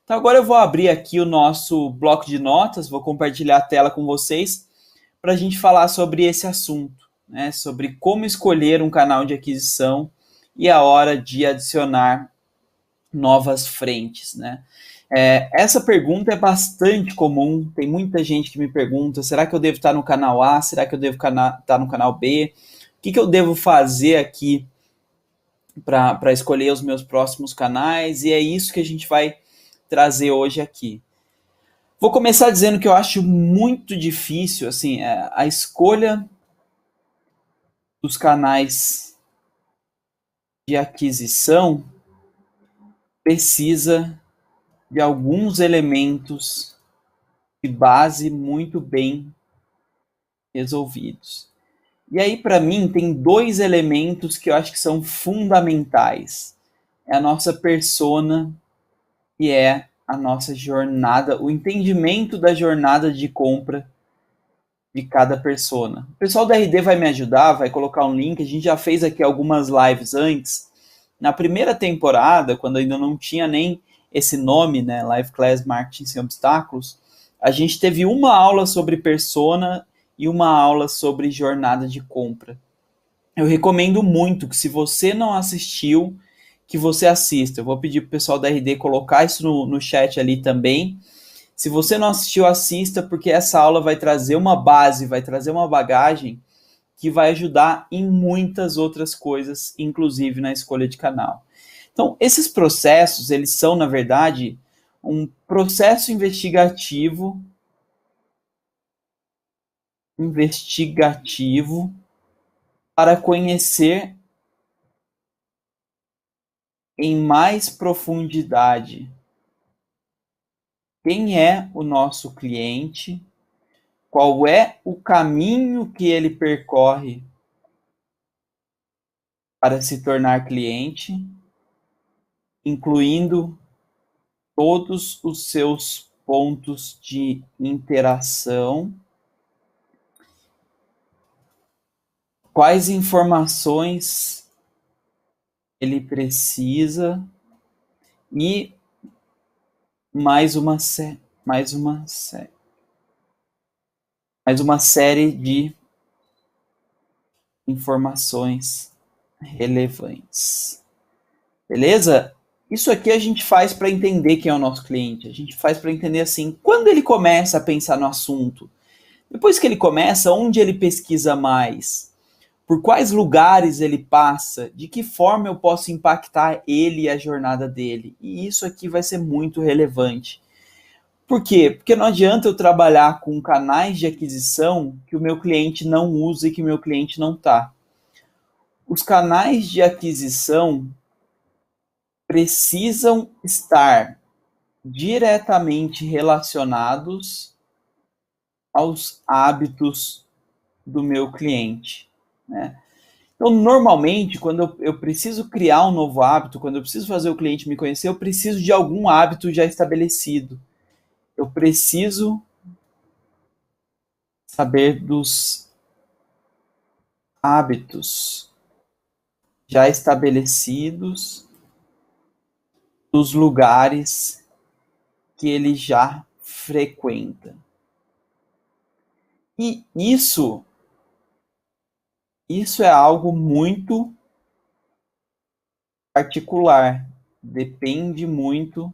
Então agora eu vou abrir aqui o nosso bloco de notas, vou compartilhar a tela com vocês para a gente falar sobre esse assunto, né? Sobre como escolher um canal de aquisição e a hora de adicionar novas frentes, né? Essa pergunta é bastante comum, tem muita gente que me pergunta, será que eu devo estar no canal A, será que eu devo estar no canal B? O que eu devo fazer aqui para escolher os meus próximos canais? E é isso que a gente vai trazer hoje aqui. Vou começar dizendo que eu acho muito difícil, assim, a escolha dos canais de aquisição precisa de alguns elementos de base muito bem resolvidos. E aí, para mim, tem dois elementos que eu acho que são fundamentais. É a nossa persona e é a nossa jornada, o entendimento da jornada de compra de cada persona. O pessoal da RD vai me ajudar, vai colocar um link, a gente já fez aqui algumas lives antes. Na primeira temporada, quando ainda não tinha nem esse nome, né, Live Class Marketing Sem Obstáculos, a gente teve uma aula sobre persona e uma aula sobre jornada de compra. Eu recomendo muito que, se você não assistiu, que você assista. Eu vou pedir para o pessoal da RD colocar isso no chat ali também. Se você não assistiu, assista, porque essa aula vai trazer uma base, vai trazer uma bagagem que vai ajudar em muitas outras coisas, inclusive na escolha de canal. Então, esses processos, eles são, na verdade, um processo investigativo para conhecer em mais profundidade quem é o nosso cliente, qual é o caminho que ele percorre para se tornar cliente, incluindo todos os seus pontos de interação, quais informações ele precisa e mais uma série de informações relevantes. Beleza? Isso aqui a gente faz para entender quem é o nosso cliente. A gente faz para entender assim, quando ele começa a pensar no assunto. Depois que ele começa, onde ele pesquisa mais? Por quais lugares ele passa? De que forma eu posso impactar ele e a jornada dele? E isso aqui vai ser muito relevante. Por quê? Porque não adianta eu trabalhar com canais de aquisição que o meu cliente não usa e que o meu cliente não está. Os canais de aquisição precisam estar diretamente relacionados aos hábitos do meu cliente, né? Então, normalmente, quando eu preciso criar um novo hábito, quando eu preciso fazer o cliente me conhecer, eu preciso de algum hábito já estabelecido. Eu preciso saber dos hábitos já estabelecidos, dos lugares que ele já frequenta. E isso é algo muito particular, depende muito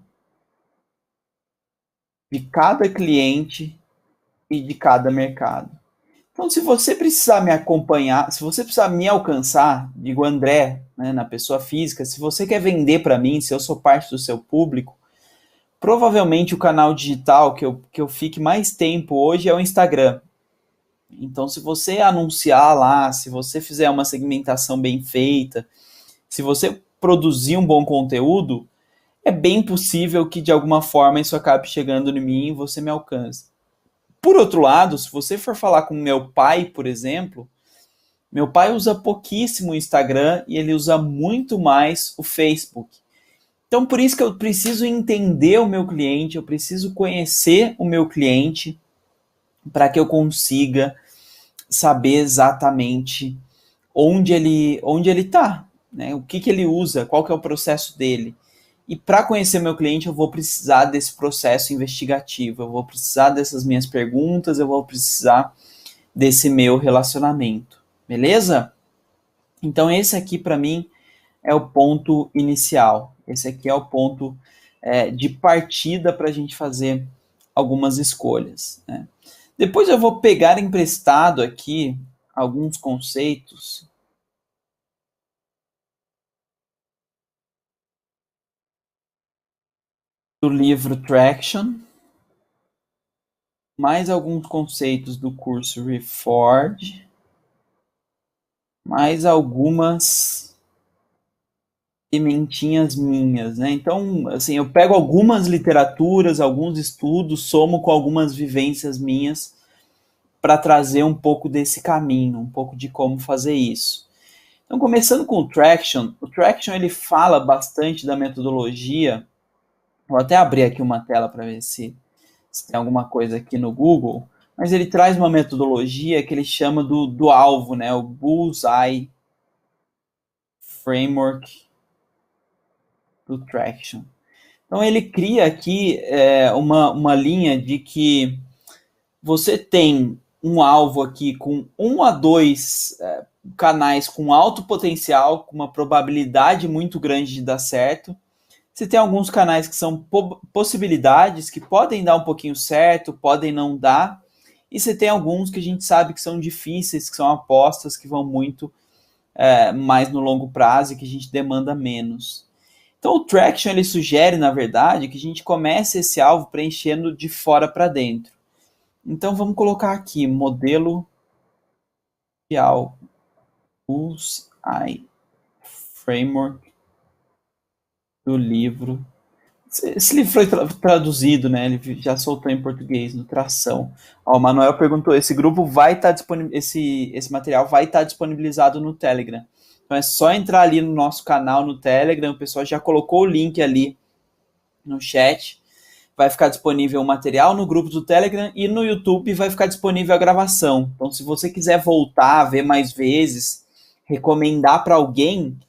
de cada cliente e de cada mercado. Então, se você precisar me acompanhar, se você precisar me alcançar, digo André, né, na pessoa física, se você quer vender para mim, se eu sou parte do seu público, provavelmente o canal digital que eu fique mais tempo hoje é o Instagram. Então, se você anunciar lá, se você fizer uma segmentação bem feita, se você produzir um bom conteúdo, é bem possível que de alguma forma isso acabe chegando em mim e você me alcance. Por outro lado, se você for falar com meu pai, por exemplo, meu pai usa pouquíssimo o Instagram e ele usa muito mais o Facebook. Então, por isso que eu preciso entender o meu cliente, eu preciso conhecer o meu cliente para que eu consiga saber exatamente onde ele está, né? O que ele usa, qual que é o processo dele. E para conhecer meu cliente, eu vou precisar desse processo investigativo, eu vou precisar dessas minhas perguntas, eu vou precisar desse meu relacionamento, beleza? Então esse aqui para mim é o ponto inicial. Esse aqui é o ponto de partida para a gente fazer algumas escolhas, né? Depois eu vou pegar emprestado aqui alguns conceitos do livro Traction, mais alguns conceitos do curso Reforge, mais algumas pimentinhas minhas, né? Então, assim, eu pego algumas literaturas, alguns estudos, somo com algumas vivências minhas para trazer um pouco desse caminho, um pouco de como fazer isso. Então, começando com o Traction ele fala bastante da metodologia. Vou até abrir aqui uma tela para ver se tem alguma coisa aqui no Google, mas ele traz uma metodologia que ele chama do alvo, né? O Bullseye Framework do Traction. Então ele cria aqui uma linha de que você tem um alvo aqui com 1 a 2 canais com alto potencial, com uma probabilidade muito grande de dar certo. Você tem alguns canais que são possibilidades, que podem dar um pouquinho certo, podem não dar. E você tem alguns que a gente sabe que são difíceis, que são apostas que vão muito mais no longo prazo e que a gente demanda menos. Então o Traction ele sugere, na verdade, que a gente comece esse alvo preenchendo de fora para dentro. Então vamos colocar aqui, modelo de alvo, Bullseye Framework do livro. Esse livro foi traduzido, né? Ele já soltou em português no Tração. Ó, o Manuel perguntou: esse grupo vai estar disponível, esse material vai estar disponibilizado no Telegram. Então é só entrar ali no nosso canal no Telegram, o pessoal já colocou o link ali no chat. Vai ficar disponível o material no grupo do Telegram e no YouTube vai ficar disponível a gravação. Então, se você quiser voltar, ver mais vezes, recomendar para alguém,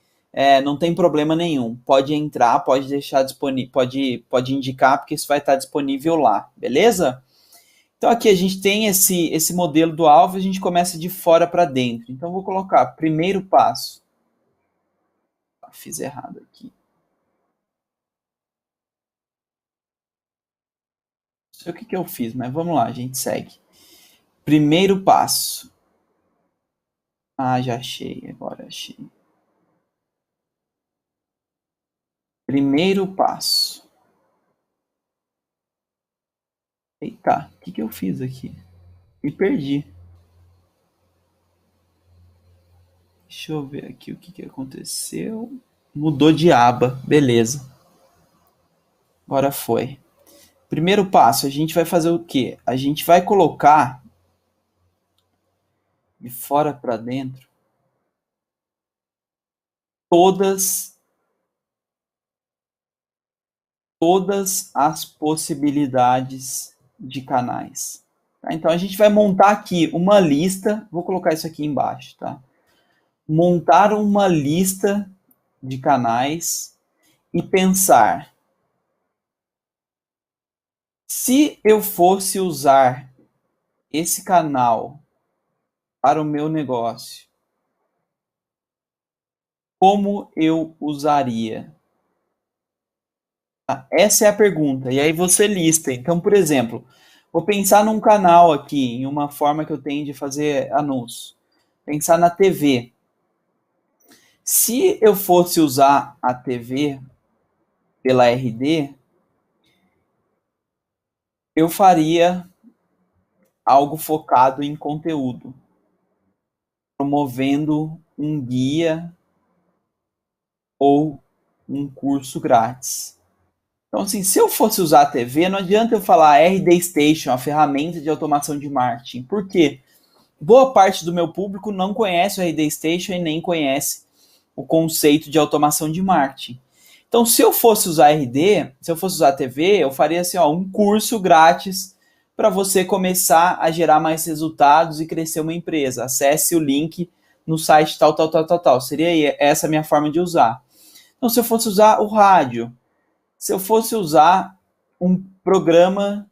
não tem problema nenhum. Pode entrar, pode deixar disponível, pode indicar, porque isso vai estar disponível lá, beleza? Então, aqui a gente tem esse modelo do alvo, a gente começa de fora para dentro. Então, vou colocar primeiro passo. Fiz errado aqui. Não sei o que eu fiz, mas vamos lá, a gente segue. Primeiro passo. Já achei, agora achei. Primeiro passo. Eita, o que eu fiz aqui? Me perdi. Deixa eu ver aqui o que aconteceu. Mudou de aba, beleza. Agora foi. Primeiro passo, a gente vai fazer o quê? A gente vai colocar de fora para dentro todas as possibilidades de canais. Tá? Então a gente vai montar aqui uma lista, vou colocar isso aqui embaixo, tá? Montar uma lista de canais e pensar: se eu fosse usar esse canal para o meu negócio, como eu usaria? Essa é a pergunta. E aí você lista. Então, por exemplo, vou pensar num canal aqui, em uma forma que eu tenho de fazer anúncio. Pensar na TV. Se eu fosse usar a TV pela RD, eu faria algo focado em conteúdo, promovendo um guia ou um curso grátis. Então, assim, se eu fosse usar a TV, não adianta eu falar RD Station, a ferramenta de automação de marketing. Por quê? Boa parte do meu público não conhece o RD Station e nem conhece o conceito de automação de marketing. Então, se eu fosse usar RD, se eu fosse usar a TV, eu faria assim, um curso grátis para você começar a gerar mais resultados e crescer uma empresa. Acesse o link no site tal. Seria essa a minha forma de usar. Então, se eu fosse usar o rádio, Se eu fosse usar um programa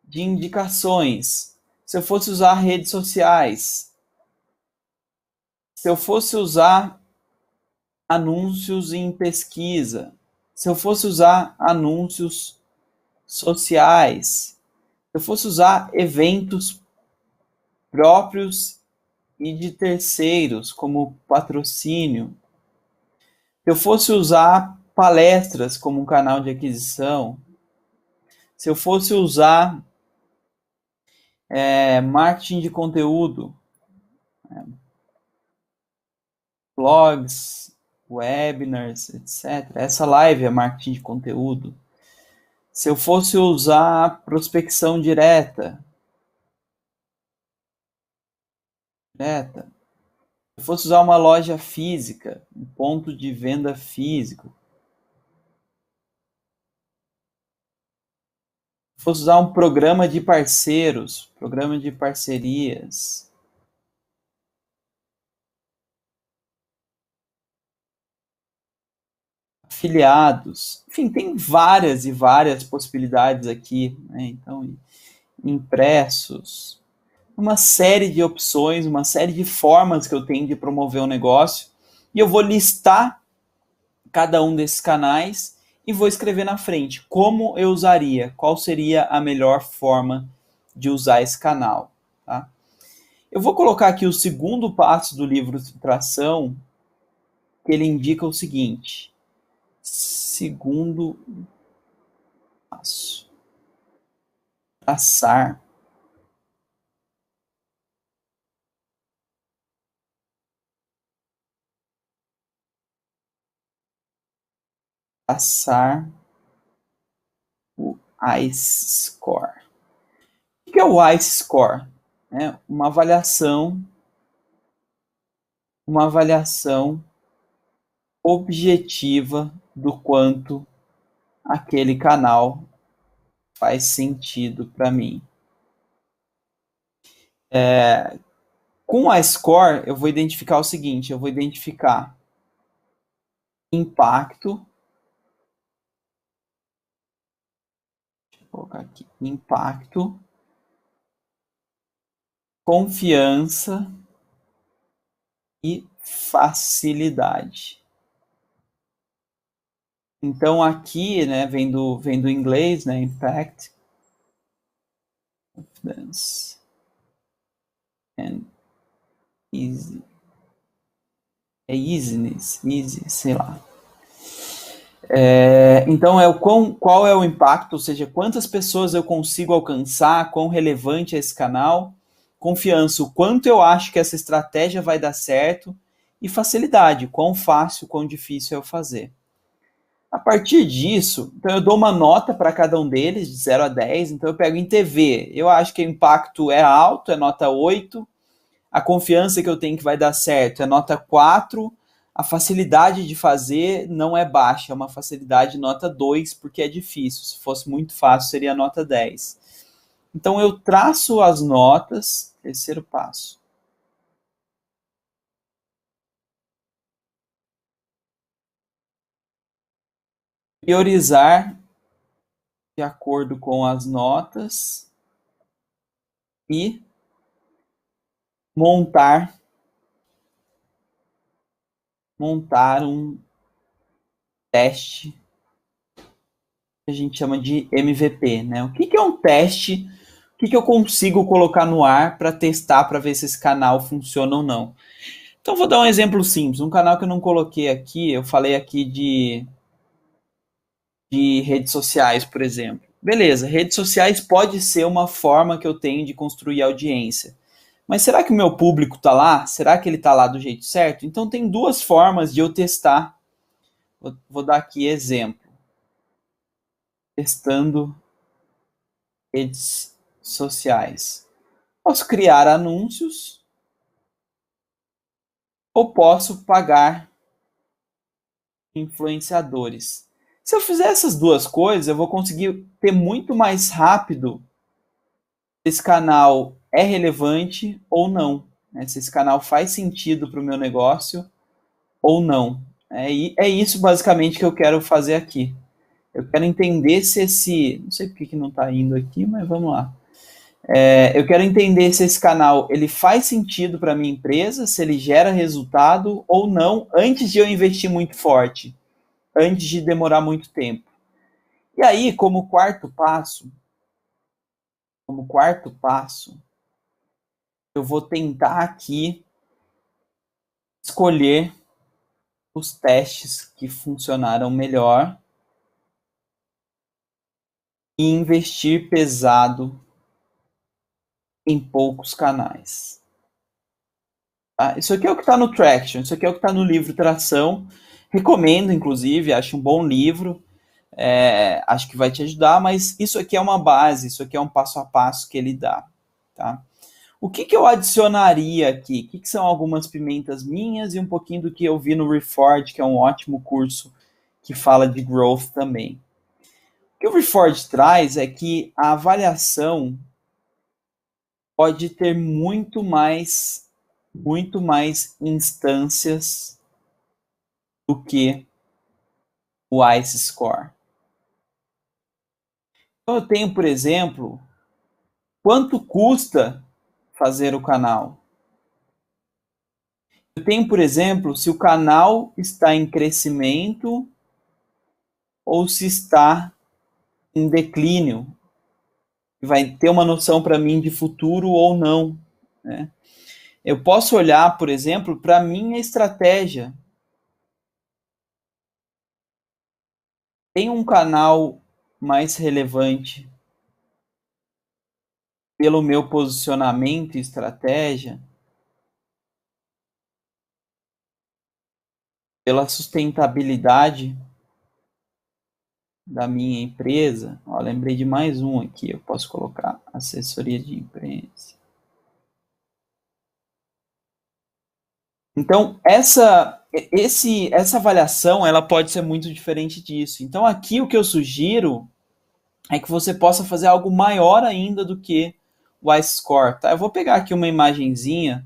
de indicações, se eu fosse usar redes sociais, se eu fosse usar anúncios em pesquisa, se eu fosse usar anúncios sociais, se eu fosse usar eventos próprios e de terceiros, como patrocínio, se eu fosse usar palestras como um canal de aquisição, se eu fosse usar marketing de conteúdo, blogs, webinars, etc. Essa live é marketing de conteúdo. Se eu fosse usar prospecção direta, se eu fosse usar uma loja física, um ponto de venda físico, se eu fosse usar um programa de parceiros, programa de parcerias, afiliados, enfim, tem várias e várias possibilidades aqui, né? Então, impressos, uma série de opções, uma série de formas que eu tenho de promover um negócio, e eu vou listar cada um desses canais e vou escrever na frente como eu usaria, qual seria a melhor forma de usar esse canal. Tá? Eu vou colocar aqui o segundo passo do livro Tração, que ele indica o seguinte: segundo passo, traçar o ICE Score. O que é o ICE Score? É uma avaliação objetiva do quanto aquele canal faz sentido para mim. Com a score, eu vou identificar o seguinte: eu vou identificar impacto, deixa eu colocar aqui, impacto, confiança e facilidade. Então aqui, né, vem do inglês, né, impact, confidence and easy. É easiness, easy, sei lá. Então, qual é o impacto, ou seja, quantas pessoas eu consigo alcançar, quão relevante é esse canal, confiança, o quanto eu acho que essa estratégia vai dar certo, e facilidade, quão fácil, quão difícil é eu fazer. A partir disso, então eu dou uma nota para cada um deles, de 0 a 10, então eu pego em TV, eu acho que o impacto é alto, é nota 8, a confiança que eu tenho que vai dar certo é nota 4, a facilidade de fazer não é baixa, é uma facilidade nota 2, porque é difícil. Se fosse muito fácil, seria nota 10. Então, eu traço as notas, terceiro passo. Priorizar de acordo com as notas e montar um teste que a gente chama de MVP, né? O que é um teste? O que eu consigo colocar no ar para testar, para ver se esse canal funciona ou não? Então, vou dar um exemplo simples. Um canal que eu não coloquei aqui, eu falei aqui de redes sociais, por exemplo. Beleza, redes sociais pode ser uma forma que eu tenho de construir audiência. Mas será que o meu público está lá? Será que ele está lá do jeito certo? Então, tem duas formas de eu testar. Vou dar aqui exemplo. Testando redes sociais. Posso criar anúncios ou posso pagar influenciadores. Se eu fizer essas duas coisas, eu vou conseguir ter muito mais rápido se esse canal é relevante ou não, né? Se esse canal faz sentido para o meu negócio ou não. É isso basicamente que eu quero fazer aqui. Eu quero entender se esse... Não sei porque que não está indo aqui, mas vamos lá. Eu quero entender se esse canal ele faz sentido para a minha empresa, se ele gera resultado ou não, antes de eu investir muito forte, antes de demorar muito tempo. E aí, como quarto passo, eu vou tentar aqui escolher os testes que funcionaram melhor e investir pesado em poucos canais. Tá? Isso aqui é o que está no Traction, isso aqui é o que está no livro Tração. Recomendo, inclusive, acho um bom livro. Acho que vai te ajudar, mas isso aqui é uma base, isso aqui é um passo a passo que ele dá. Tá? O que eu adicionaria aqui? O que são algumas pimentas minhas e um pouquinho do que eu vi no Reforge, que é um ótimo curso que fala de growth também. O que o Reforge traz é que a avaliação pode ter muito mais instâncias do que o ICE Score. Então eu tenho, por exemplo, quanto custa fazer o canal? Eu tenho, por exemplo, se o canal está em crescimento ou se está em declínio. Vai ter uma noção para mim de futuro ou não. Né? Eu posso olhar, por exemplo, para a minha estratégia. Tem um canal mais relevante pelo meu posicionamento e estratégia, pela sustentabilidade da minha empresa. Ó, lembrei de mais um aqui, eu posso colocar assessoria de imprensa. Então, essa avaliação ela pode ser muito diferente disso. Então, aqui o que eu sugiro é que você possa fazer algo maior ainda do que o ICE Score. Tá? Eu vou pegar aqui uma imagenzinha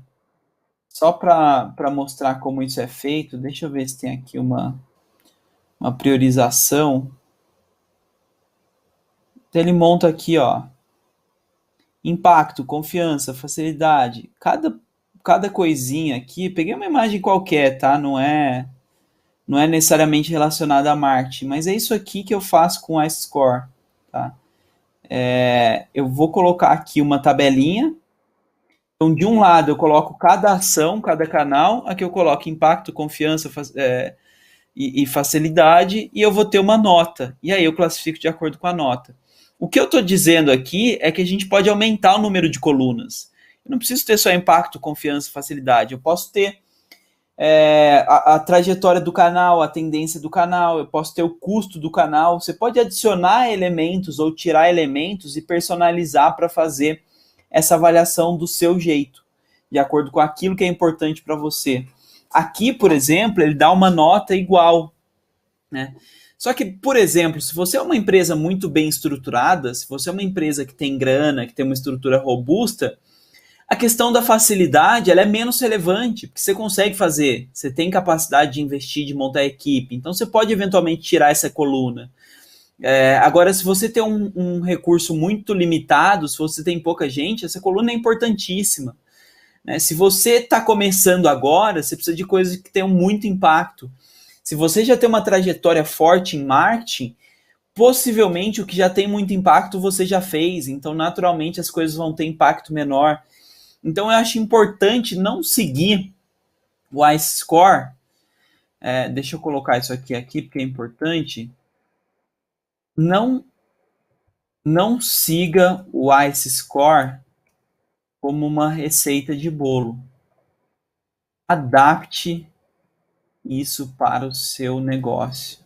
só para mostrar como isso é feito. Deixa eu ver se tem aqui uma priorização. Então, ele monta aqui, ó, impacto, confiança, facilidade. Cada coisinha aqui, peguei uma imagem qualquer, tá? Não é necessariamente relacionada a marketing, mas é isso aqui que eu faço com a ICE Score, tá? Eu vou colocar aqui uma tabelinha. Então, de um lado, eu coloco cada ação, cada canal. Aqui eu coloco impacto, confiança e facilidade. E eu vou ter uma nota. E aí eu classifico de acordo com a nota. O que eu estou dizendo aqui é que a gente pode aumentar o número de colunas. Eu não preciso ter só impacto, confiança e facilidade. Eu posso ter a trajetória do canal, a tendência do canal, eu posso ter o custo do canal. Você pode adicionar elementos ou tirar elementos e personalizar para fazer essa avaliação do seu jeito, de acordo com aquilo que é importante para você. Aqui, por exemplo, ele dá uma nota igual, né? Só que, por exemplo, se você é uma empresa muito bem estruturada, se você é uma empresa que tem grana, que tem uma estrutura robusta, a questão da facilidade ela é menos relevante, porque você consegue fazer, você tem capacidade de investir, de montar equipe, então você pode eventualmente tirar essa coluna. Agora, se você tem um recurso muito limitado, se você tem pouca gente, essa coluna é importantíssima. Né? Se você está começando agora, você precisa de coisas que tenham muito impacto. Se você já tem uma trajetória forte em marketing, possivelmente o que já tem muito impacto você já fez, então naturalmente as coisas vão ter impacto menor. Então eu acho importante não seguir o ICE Score. Deixa eu colocar isso aqui porque é importante. Não siga o ICE Score como uma receita de bolo. Adapte isso para o seu negócio.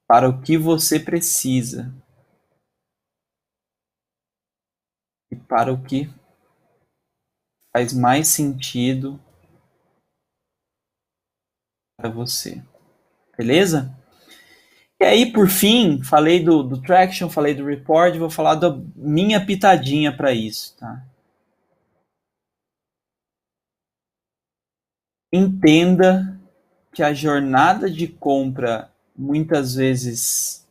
Para o que você precisa. E para o que faz mais sentido para você. Beleza? E aí, por fim, falei do Traction, falei do Report, vou falar da minha pitadinha para isso. Tá? Entenda que a jornada de compra muitas vezes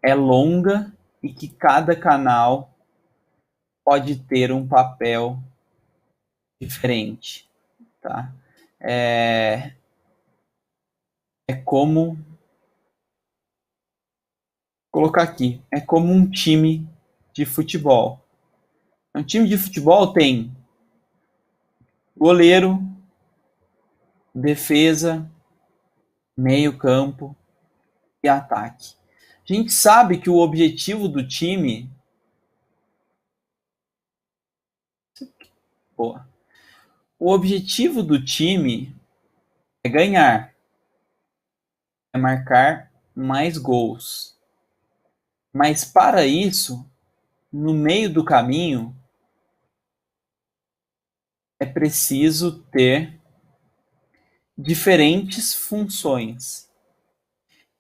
é longa e que cada canal pode ter um papel diferente, tá? É como colocar aqui, é como um time de futebol. Um time de futebol tem goleiro, defesa, meio-campo e ataque. A gente sabe que o objetivo do time. Boa. O objetivo do time é ganhar, é marcar mais gols. Mas para isso, no meio do caminho, é preciso ter diferentes funções.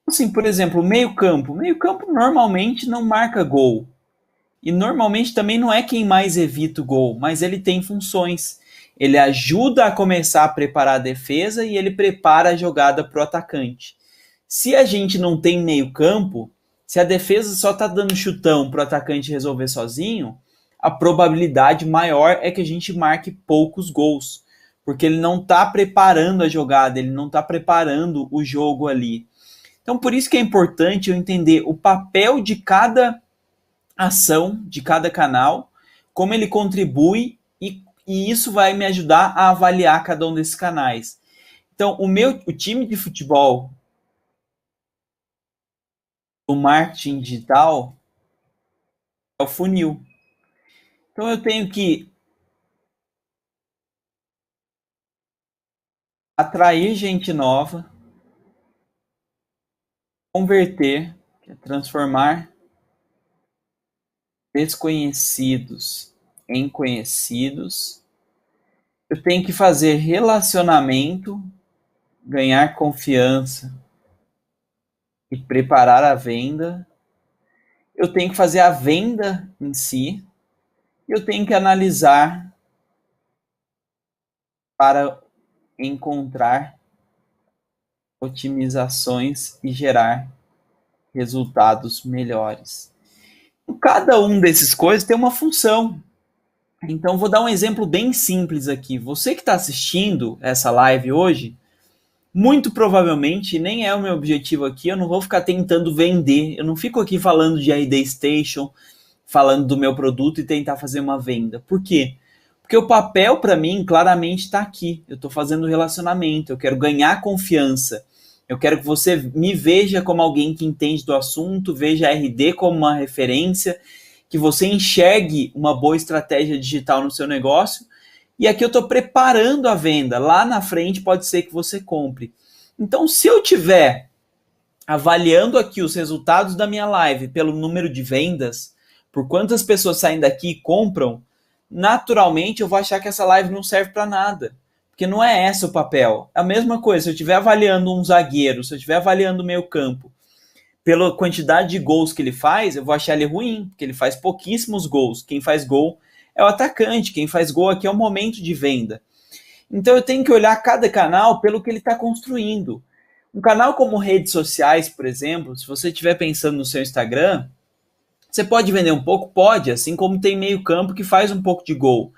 Assim, por exemplo, o meio-campo. O meio-campo normalmente não marca gol. E normalmente também não é quem mais evita o gol, mas ele tem funções. Ele ajuda a começar a preparar a defesa e ele prepara a jogada para o atacante. Se a gente não tem meio-campo, se a defesa só está dando chutão para o atacante resolver sozinho, a probabilidade maior é que a gente marque poucos gols, porque ele não está preparando a jogada, ele não está preparando o jogo ali. Então, por isso que é importante eu entender o papel de cada ação, de cada canal, como ele contribui e isso vai me ajudar a avaliar cada um desses canais. Então, o time de futebol, o marketing digital, é o funil. Então, eu tenho que atrair gente nova, converter, transformar desconhecidos em conhecidos. Eu tenho que fazer relacionamento, ganhar confiança e preparar a venda. Eu tenho que fazer a venda em si. Eu tenho que analisar para encontrar otimizações e gerar resultados melhores. Cada um desses coisas tem uma função. Então, vou dar um exemplo bem simples aqui. Você que está assistindo essa live hoje, muito provavelmente, nem é o meu objetivo aqui, eu não vou ficar tentando vender, eu não fico aqui falando de RD Station, falando do meu produto e tentar fazer uma venda. Por quê? Porque o papel, para mim, claramente está aqui. Eu estou fazendo relacionamento, eu quero ganhar confiança. Eu quero que você me veja como alguém que entende do assunto, veja a RD como uma referência, que você enxergue uma boa estratégia digital no seu negócio. E aqui eu estou preparando a venda. Lá na frente pode ser que você compre. Então, se eu tiver avaliando aqui os resultados da minha live pelo número de vendas, por quantas pessoas saem daqui e compram, naturalmente eu vou achar que essa live não serve para nada. Porque não é esse o papel. É a mesma coisa, se eu estiver avaliando um zagueiro, se eu estiver avaliando o meio campo, pela quantidade de gols que ele faz, eu vou achar ele ruim, porque ele faz pouquíssimos gols. Quem faz gol é o atacante, quem faz gol aqui é o momento de venda. Então eu tenho que olhar cada canal pelo que ele está construindo. Um canal como redes sociais, por exemplo, se você estiver pensando no seu Instagram, você pode vender um pouco? Pode, assim como tem meio campo que faz um pouco de gol.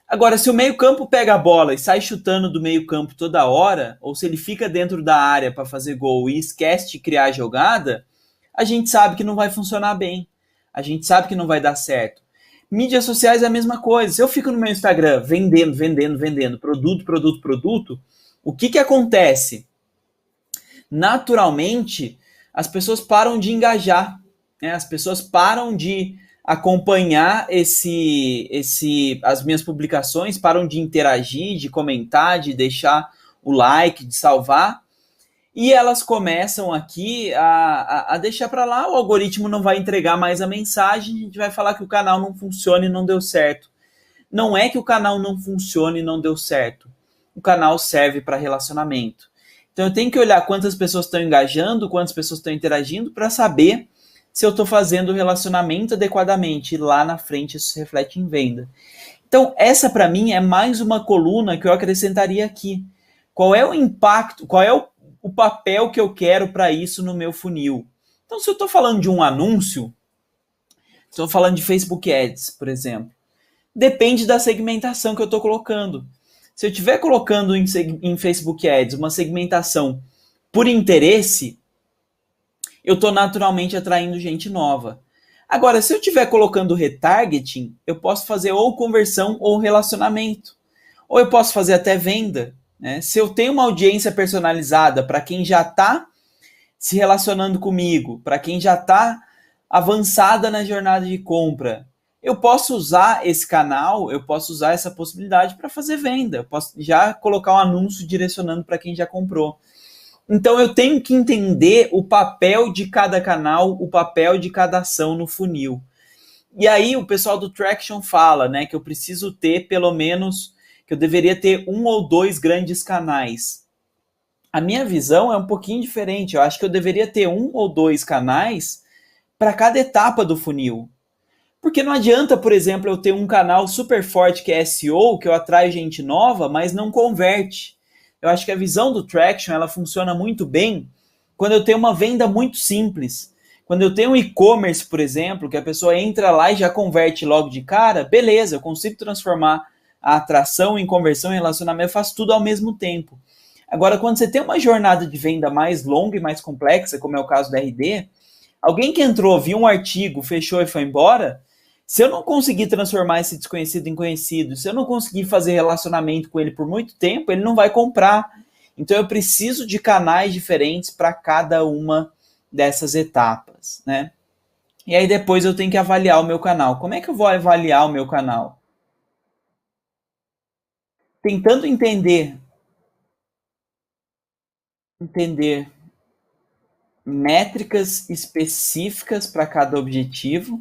Agora, se o meio campo pega a bola e sai chutando do meio campo toda hora, ou se ele fica dentro da área para fazer gol e esquece de criar a jogada, a gente sabe que não vai funcionar bem. A gente sabe que não vai dar certo. Mídias sociais é a mesma coisa. Se eu fico no meu Instagram vendendo, produto, o que acontece? Naturalmente, as pessoas param de engajar, né? As pessoas param de acompanhar as minhas publicações, param de interagir, de comentar, de deixar o like, de salvar, e elas começam aqui a deixar para lá, o algoritmo não vai entregar mais a mensagem, a gente vai falar que o canal não funciona e não deu certo. Não é que o canal não funcione e não deu certo. O canal serve para relacionamento. Então eu tenho que olhar quantas pessoas estão engajando, quantas pessoas estão interagindo, para saber se eu estou fazendo o relacionamento adequadamente. E lá na frente isso se reflete em venda. Então essa para mim é mais uma coluna que eu acrescentaria aqui. Qual é o impacto, qual é o papel que eu quero para isso no meu funil? Então, se eu estou falando de um anúncio, estou falando de Facebook Ads, por exemplo, depende da segmentação que eu estou colocando. Se eu estiver colocando em Facebook Ads uma segmentação por interesse, eu estou naturalmente atraindo gente nova. Agora, se eu estiver colocando retargeting, eu posso fazer ou conversão ou relacionamento. Ou eu posso fazer até venda. Né? Se eu tenho uma audiência personalizada para quem já está se relacionando comigo, para quem já está avançada na jornada de compra, eu posso usar esse canal, eu posso usar essa possibilidade para fazer venda. Eu posso já colocar um anúncio direcionando para quem já comprou. Então eu tenho que entender o papel de cada canal, o papel de cada ação no funil. E aí o pessoal do Traction fala, né, que eu preciso ter pelo menos, que eu deveria ter 1 ou 2 grandes canais. A minha visão é um pouquinho diferente. Eu acho que eu deveria ter 1 ou 2 canais para cada etapa do funil. Porque não adianta, por exemplo, eu ter um canal super forte que é SEO, que eu atraio gente nova, mas não converte. Eu acho que a visão do Traction, ela funciona muito bem quando eu tenho uma venda muito simples. Quando eu tenho um e-commerce, por exemplo, que a pessoa entra lá e já converte logo de cara, beleza, eu consigo transformar a atração em conversão e relacionamento, eu faço tudo ao mesmo tempo. Agora, quando você tem uma jornada de venda mais longa e mais complexa, como é o caso da RD, alguém que entrou, viu um artigo, fechou e foi embora, se eu não conseguir transformar esse desconhecido em conhecido, se eu não conseguir fazer relacionamento com ele por muito tempo, ele não vai comprar. Então eu preciso de canais diferentes para cada uma dessas etapas, né? E aí depois eu tenho que avaliar o meu canal. Como é que eu vou avaliar o meu canal? Tentando entender métricas específicas para cada objetivo.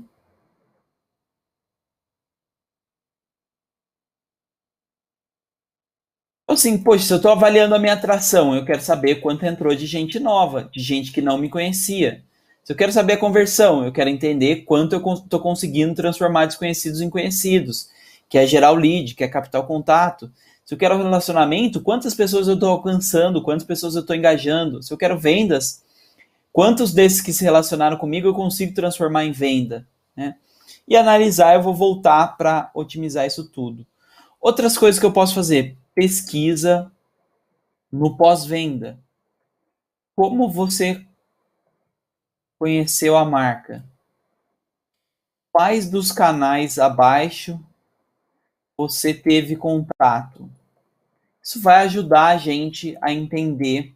Assim, poxa, se eu estou avaliando a minha atração, eu quero saber quanto entrou de gente nova, de gente que não me conhecia. Se eu quero saber a conversão, eu quero entender quanto eu estou conseguindo transformar desconhecidos em conhecidos, que é gerar o lead, que é captar o contato. Se eu quero um relacionamento, quantas pessoas eu estou alcançando, quantas pessoas eu estou engajando. Se eu quero vendas, quantos desses que se relacionaram comigo eu consigo transformar em venda. Né? E analisar, eu vou voltar para otimizar isso tudo. Outras coisas que eu posso fazer, pesquisa no pós-venda. Como você conheceu a marca? Quais dos canais abaixo você teve contato? Isso vai ajudar a gente a entender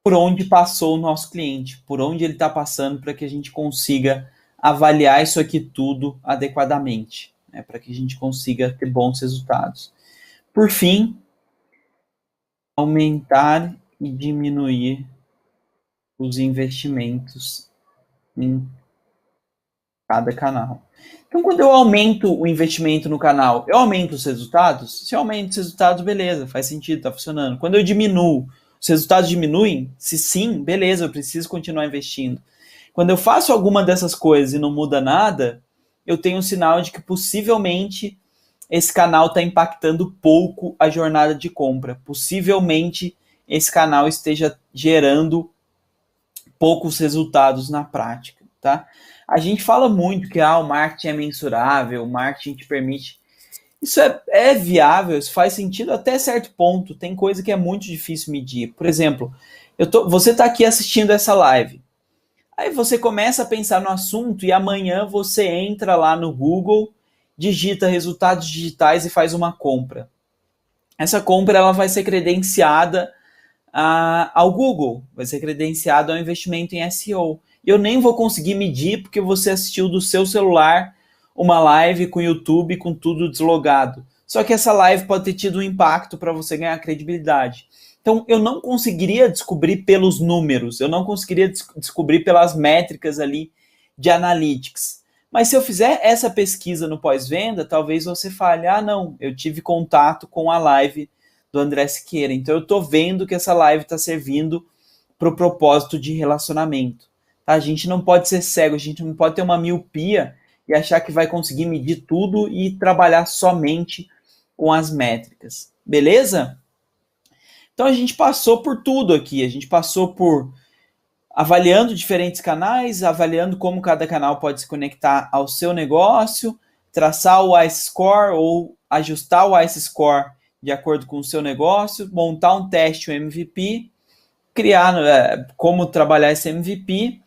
por onde passou o nosso cliente, por onde ele está passando, para que a gente consiga avaliar isso aqui tudo adequadamente, né, para que a gente consiga ter bons resultados. Por fim, aumentar e diminuir os investimentos em cada canal. Então, quando eu aumento o investimento no canal, eu aumento os resultados? Se eu aumento os resultados, beleza, faz sentido, está funcionando. Quando eu diminuo, os resultados diminuem? Se sim, beleza, eu preciso continuar investindo. Quando eu faço alguma dessas coisas e não muda nada, eu tenho um sinal de que possivelmente esse canal está impactando pouco a jornada de compra. Possivelmente esse canal esteja gerando poucos resultados na prática, tá? A gente fala muito que o marketing é mensurável, o marketing te permite. Isso é viável, isso faz sentido até certo ponto. Tem coisa que é muito difícil medir. Por exemplo, você está aqui assistindo essa live. Aí você começa a pensar no assunto e amanhã você entra lá no Google, digita resultados digitais e faz uma compra. Essa compra ela vai ser credenciada ao Google, vai ser credenciado ao investimento em SEO. Eu nem vou conseguir medir porque você assistiu do seu celular uma live com o YouTube com tudo deslogado. Só que essa live pode ter tido um impacto para você ganhar credibilidade. Então, eu não conseguiria descobrir pelos números, eu não conseguiria descobrir pelas métricas ali de analytics. Mas se eu fizer essa pesquisa no pós-venda, talvez você fale, não, eu tive contato com a live do André Siqueira, então eu estou vendo que essa live está servindo para o propósito de relacionamento. Tá? A gente não pode ser cego, a gente não pode ter uma miopia e achar que vai conseguir medir tudo e trabalhar somente com as métricas. Beleza? Então a gente passou por tudo aqui, a gente passou por avaliando diferentes canais, avaliando como cada canal pode se conectar ao seu negócio, traçar o ICE Score ou ajustar o ICE Score de acordo com o seu negócio, montar um teste, um MVP, criar como trabalhar esse MVP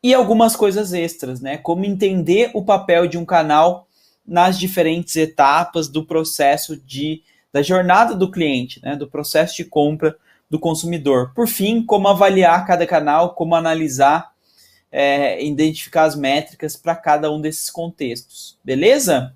e algumas coisas extras, né? Como entender o papel de um canal nas diferentes etapas do processo da jornada do cliente, né? Do processo de compra do consumidor. Por fim, como avaliar cada canal, como analisar, identificar as métricas para cada um desses contextos. Beleza?